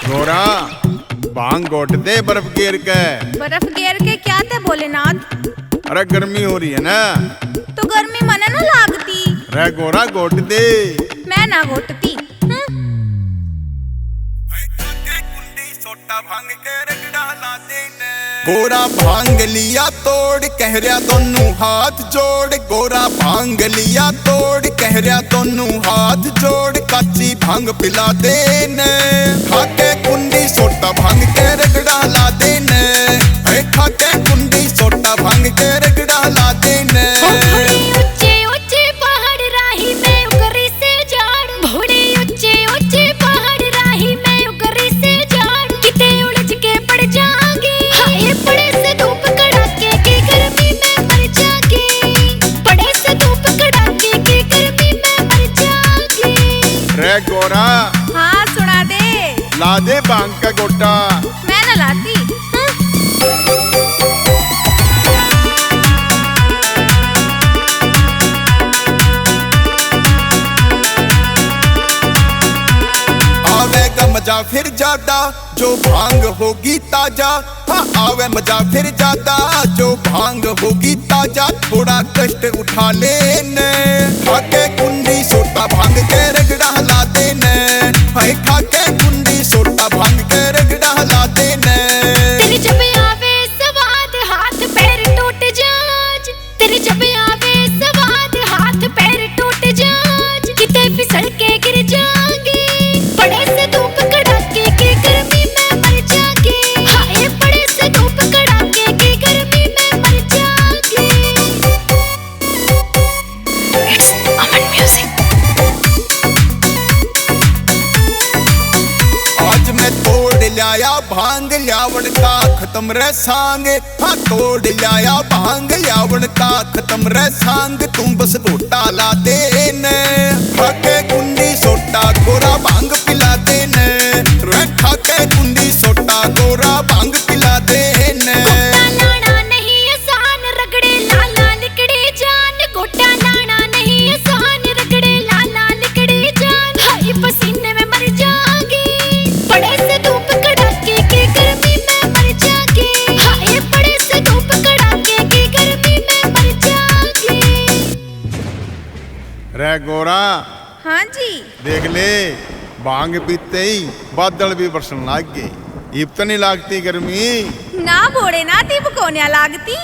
गोरा भांग घोट दे बर्फ घेर के। बर्फ घेर के क्या थे भोलेनाथ? अरे गर्मी हो रही है ना। तो गर्मी मने ना लागती। रे गोरा घोट दे। मैं ना घोटती। गोरा भांग लिया तोड़ कह रहा दोनों हाथ जोड़। गोरा भांग लिया तोड़ कह रहा दोनों हाथ जोड़। काची भांग पिला देने खाके कुंडी सोटा भांग के रगड़ा ला देने। खाके कुंडी सोटा भांग के रगड़ा ला देने। रे गोरा हाँ सुना दे। ला दे भांग का गोटा। मैं ना लाती। आवेगा मजा फिर ज्यादा जो भांग होगी ताजा। हाँ आवे मजा फिर ज्यादा जो भांग होगी ताजा। थोड़ा कष्ट उठा लेने खाके कुंडी सोटा भांग के रगड़ा ला देने। खाके कुंडी सोटा भांग के रगड़ा ला देने। तेरी जब आवे स्वाद हाथ पैर टूट जाज। तेरी जब आवे स्वाद हाथ पैर टूट जाज। किते फिसल के गिर जाएंगे बड़े से धूप कड़ाके की गर्मी में मर जाएंगे। हाय बड़े से धूप कड़ाके की गर्मी में मर जाएंगे। It's Aman Music। आज मैं तोड़ लाया भांग ल्यावण का खत्म रे सांग। हाँ तोड़ लाया भांग ल्यावण का खत्म रे सांग। तुम बस घोटा ला देने खाके कुंडी सोटा गोरा भांग पिला देने। खाके कुंडी सोटा गोरा भांग पिला देने। गोटा लाना नहीं आसान रगड़े लाला लिकड़े जान। गोटा लाना नहीं आसान रगड़े लाला लिकड़े जान। हाय पसीने में मर जाएंगे बड़े से धूप कड़ाके की गर्मी में मर जाएंगे। हाय बड़े से धूप कड़ाके की गर्मी में मर जाएंगे। रे गोरा हाँ जी। देख ले भांग पीते ही बादल भी बरसन लाग गए। इब तो नहीं लागती गर्मी। ना भोलेनाथ इब को न्या लागती।